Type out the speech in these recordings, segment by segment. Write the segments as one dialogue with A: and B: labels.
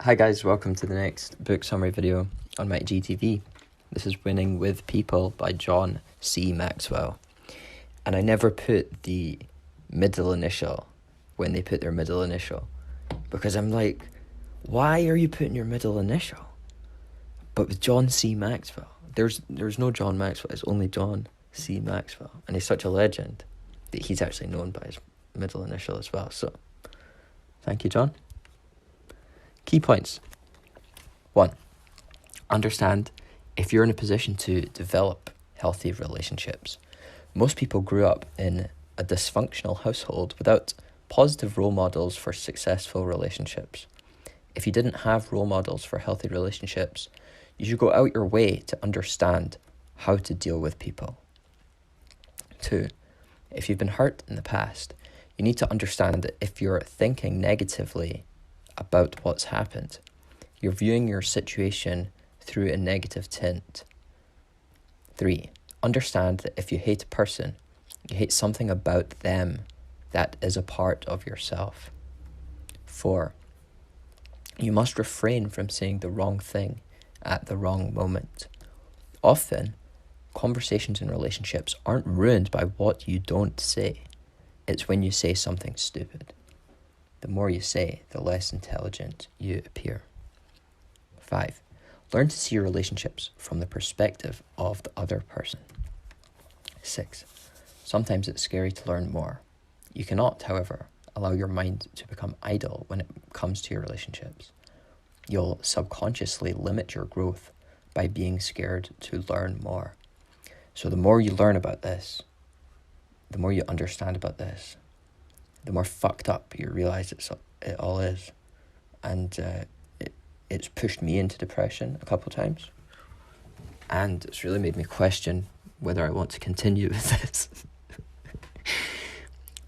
A: Hi guys, welcome to the next book summary video on my GTV. This is Winning with People by John C.Maxwell. And I never put the middle initial when they put their middle initial, because I'm like, why are you putting your middle initial? But with John C. Maxwell, there's no John Maxwell, it's only John C. Maxwell. And he's such a legend that he's actually known by his middle initial as well. So, thank you, John. Key points. 1. Understand if you're in a position to develop healthy relationships. Most people grew up in a dysfunctional household without positive role models for successful relationships. If you didn't have role models for healthy relationships, you should go out your way to understand how to deal with people. 2. If you've been hurt in the past, you need to understand that if you're thinking negatively about what's happened, you're viewing your situation through a negative tint. 3. Understand that if you hate a person, you hate something about them that is a part of yourself. 4. You must refrain from saying the wrong thing at the wrong moment. Often, conversations in relationships aren't ruined by what you don't say. It's when you say something stupid. The more you say, the less intelligent you appear. 5. Learn to see your relationships from the perspective of the other person. 6. Sometimes it's scary to learn more. You cannot, however, allow your mind to become idle when it comes to your relationships. You'll subconsciously limit your growth by being scared to learn more. So the more you learn about this, the more you understand about this, the more fucked up you realise it all is. And it's pushed me into depression a couple of times. And it's really made me question whether I want to continue with this.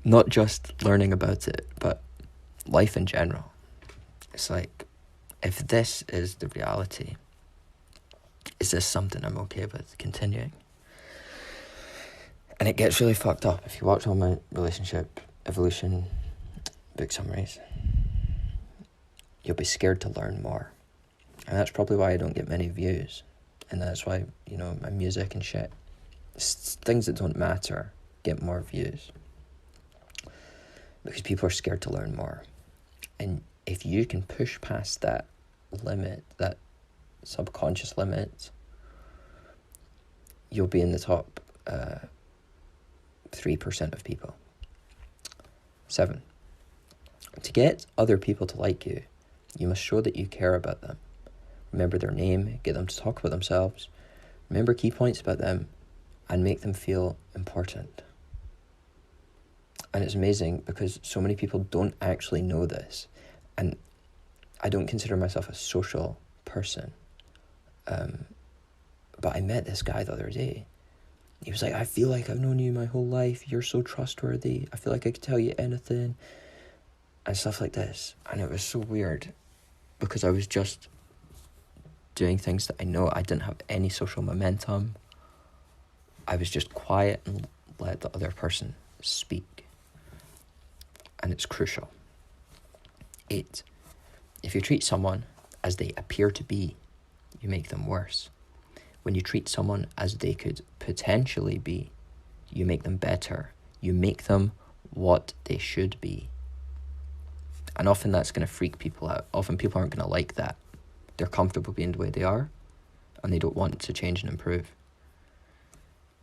A: Not just learning about it, but life in general. It's like, if this is the reality, is this something I'm okay with continuing? And it gets really fucked up. If you watch all my relationship evolution book summaries, you'll be scared to learn more. And that's probably why I don't get many views. And that's why, my music and shit, things that don't matter get more views. Because people are scared to learn more. And if you can push past that limit, that subconscious limit, you'll be in the top 3% of people. 7. To get other people to like you, you must show that you care about them. Remember their name, get them to talk about themselves, remember key points about them, and make them feel important. And it's amazing because so many people don't actually know this. And I don't consider myself a social person. But I met this guy the other day. He was like, I feel like I've known you my whole life. You're so trustworthy. I feel like I could tell you anything. And stuff like this. And it was so weird because I was just doing things that I know I didn't have any social momentum. I was just quiet and let the other person speak. And it's crucial. 8. If you treat someone as they appear to be, you make them worse. When you treat someone as they could potentially be, you make them better. You make them what they should be. And often that's going to freak people out. Often people aren't going to like that. They're comfortable being the way they are, and they don't want to change and improve.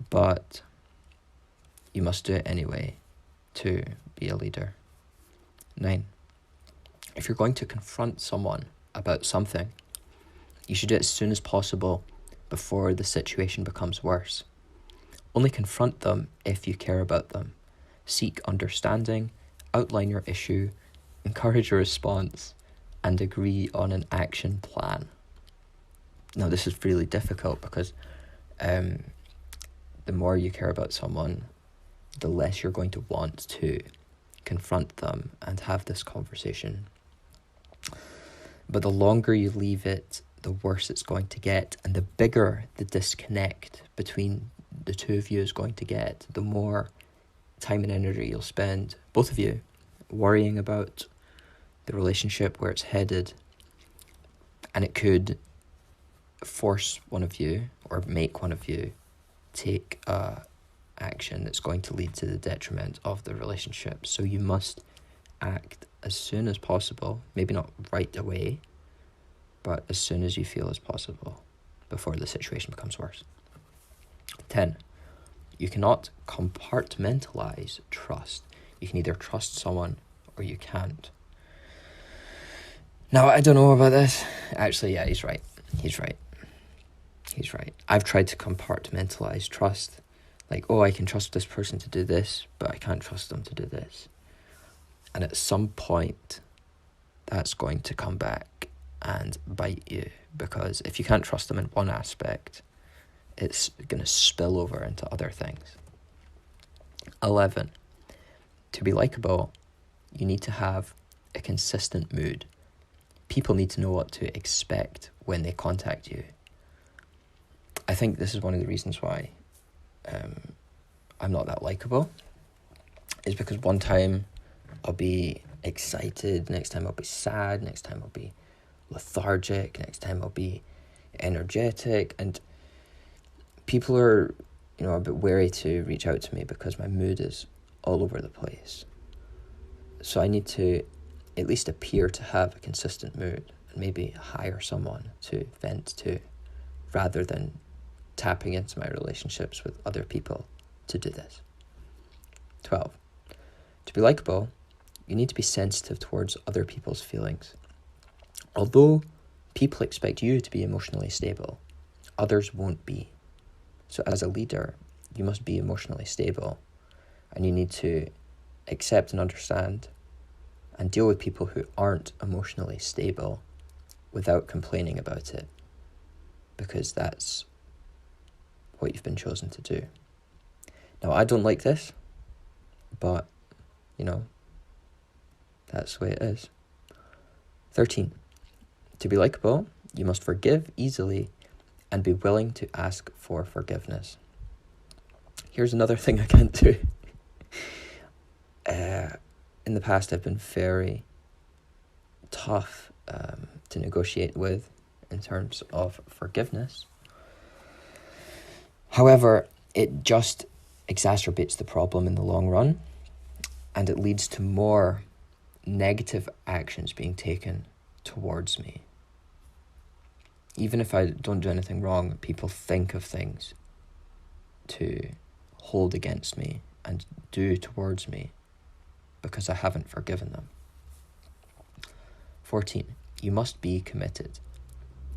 A: But you must do it anyway to be a leader. 9. If you're going to confront someone about something, you should do it as soon as possible before the situation becomes worse. Only confront them if you care about them. Seek understanding, outline your issue, encourage a response, and agree on an action plan. Now, this is really difficult because the more you care about someone, the less you're going to want to confront them and have this conversation. But the longer you leave it, the worse it's going to get, and the bigger the disconnect between the two of you is going to get, the more time and energy you'll spend, both of you, worrying about the relationship, where it's headed, And it could force one of you or make one of you take a action that's going to lead to the detriment of the relationship. So you must act as soon as possible, maybe not right away, but as soon as you feel as possible before the situation becomes worse. 10. You cannot compartmentalize trust. You can either trust someone or you can't. Now, I don't know about this. Actually, yeah, he's right. I've tried to compartmentalize trust. Like, oh, I can trust this person to do this, but I can't trust them to do this. And at some point, that's going to come back and bite you, because if you can't trust them in one aspect, it's going to spill over into other things. 11. To be likable, you need to have a consistent mood. People need to know what to expect when they contact you. I think this is one of the reasons why I'm not that likable, is because one time I'll be excited, next time I'll be sad, next time I'll be lethargic, next time I'll be energetic, and people are, a bit wary to reach out to me because my mood is all over the place. So I need to at least appear to have a consistent mood and maybe hire someone to vent to, rather than tapping into my relationships with other people to do this. 12. To be likable, you need to be sensitive towards other people's feelings. Although people expect you to be emotionally stable, others won't be. So as a leader, you must be emotionally stable, and you need to accept and understand and deal with people who aren't emotionally stable without complaining about it, because that's what you've been chosen to do. Now, I don't like this, but, that's the way it is. 13. To be likable, you must forgive easily and be willing to ask for forgiveness. Here's another thing I can't do. In the past, I've been very tough to negotiate with in terms of forgiveness. However, it just exacerbates the problem in the long run, and it leads to more negative actions being taken towards me. Even if I don't do anything wrong, people think of things to hold against me and do towards me because I haven't forgiven them. 14. You must be committed.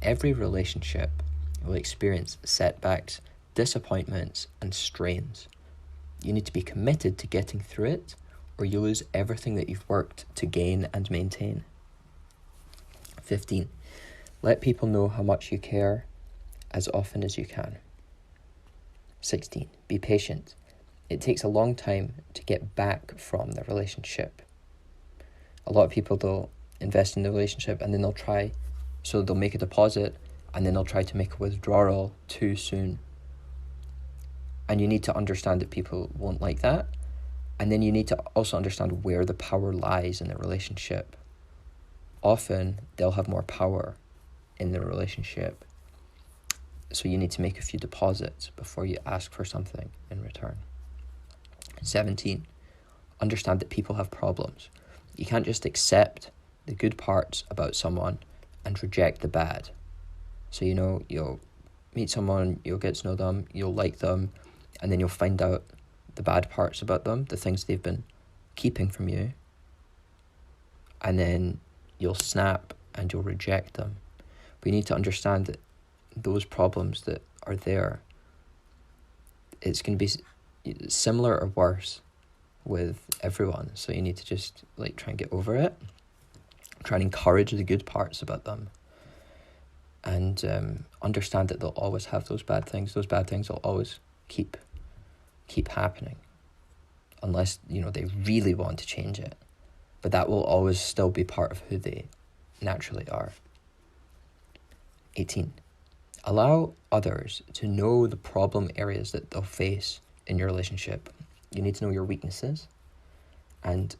A: Every relationship will experience setbacks, disappointments, and strains. You need to be committed to getting through it, or you lose everything that you've worked to gain and maintain. 15. Let people know how much you care as often as you can. 16. Be patient. It takes a long time to get back from the relationship. A lot of people, they'll invest in the relationship and then they'll make a deposit and then they'll try to make a withdrawal too soon. And you need to understand that people won't like that. And then you need to also understand where the power lies in the relationship. Often they'll have more power in the relationship. So you need to make a few deposits before you ask for something in return. 17. Understand that people have problems. You can't just accept the good parts about someone and reject the bad. So, you'll meet someone, you'll get to know them, you'll like them, and then you'll find out the bad parts about them, the things they've been keeping from you, and then you'll snap and you'll reject them. But you need to understand that those problems that are there, it's going to be similar or worse with everyone. So you need to just try and get over it. Try and encourage the good parts about them. And understand that they'll always have those bad things. Those bad things will always keep happening. Unless, they really want to change it. But that will always still be part of who they naturally are. 18. Allow others to know the problem areas that they'll face in your relationship. You need to know your weaknesses, and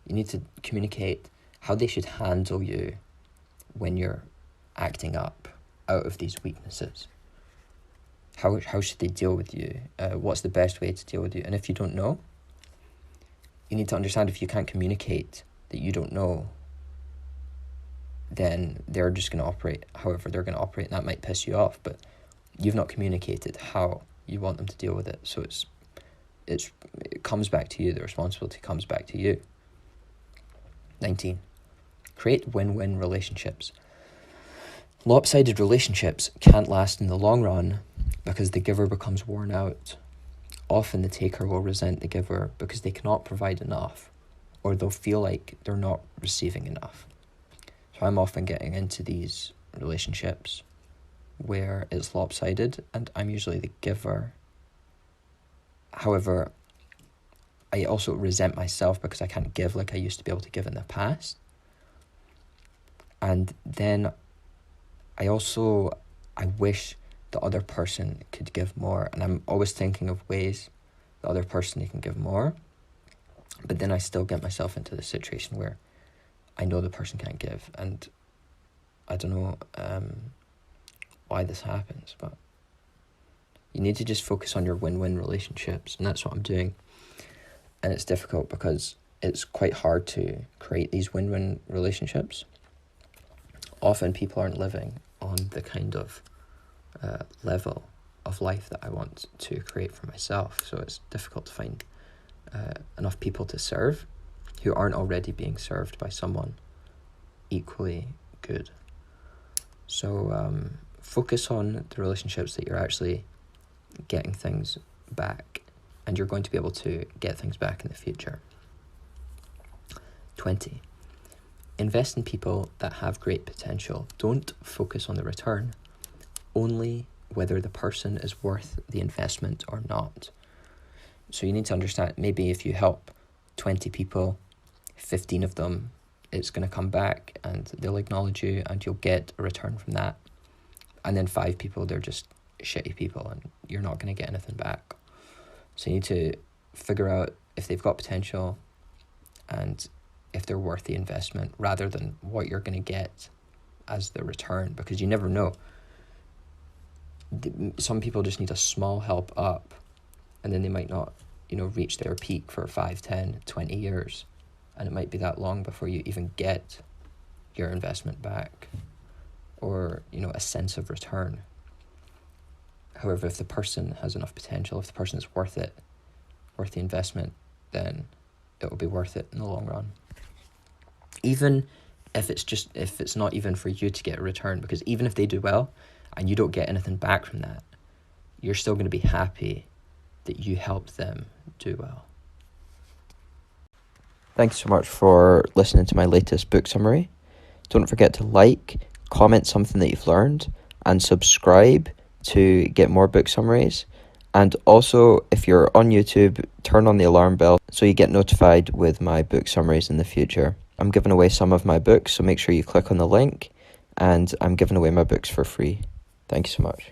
A: you need to communicate how they should handle you when you're acting up out of these weaknesses? How should they deal with you? What's the best way to deal with you? And if you don't know, you need to understand if you can't communicate that you don't know, then they're just going to operate however they're going to operate, and that might piss you off, but you've not communicated how you want them to deal with it. So it comes back to you. The responsibility comes back to you. 19. Create win-win relationships. Lopsided relationships can't last in the long run because the giver becomes worn out. Often the taker will resent the giver because they cannot provide enough, or they'll feel like they're not receiving enough. So I'm often getting into these relationships where it's lopsided and I'm usually the giver. However, I also resent myself because I can't give like I used to be able to give in the past. And then I wish the other person could give more, and I'm always thinking of ways the other person can give more, but then I still get myself into the situation where I know the person can't give, and I don't know why this happens, but you need to just focus on your win-win relationships, and that's what I'm doing. And it's difficult because it's quite hard to create these win-win relationships. Often people aren't living on the kind of level of life that I want to create for myself, so it's difficult to find enough people to serve who aren't already being served by someone equally good. So focus on the relationships that you're actually getting things back, and you're going to be able to get things back in the future. 20. Invest in people that have great potential. Don't focus on the return, only whether the person is worth the investment or not. So you need to understand, maybe if you help 20 people, 15 of them, it's going to come back and they'll acknowledge you and you'll get a return from that. And then 5 people, they're just shitty people and you're not going to get anything back. So you need to figure out if they've got potential and if they're worth the investment, rather than what you're going to get as the return, because you never know. Some people just need a small help up and then they might not, reach their peak for 5, 10, 20 years. And it might be that long before you even get your investment back or, a sense of return. However, if the person has enough potential, if the person is worth it, worth the investment, then it will be worth it in the long run. Even if it's not even for you to get a return, because even if they do well and you don't get anything back from that, you're still going to be happy that you helped them do well. Thanks so much for listening to my latest book summary. Don't forget to like, comment something that you've learned, and subscribe to get more book summaries. And also, if you're on YouTube, turn on the alarm bell so you get notified with my book summaries in the future. I'm giving away some of my books, so make sure you click on the link, and I'm giving away my books for free. Thank you so much.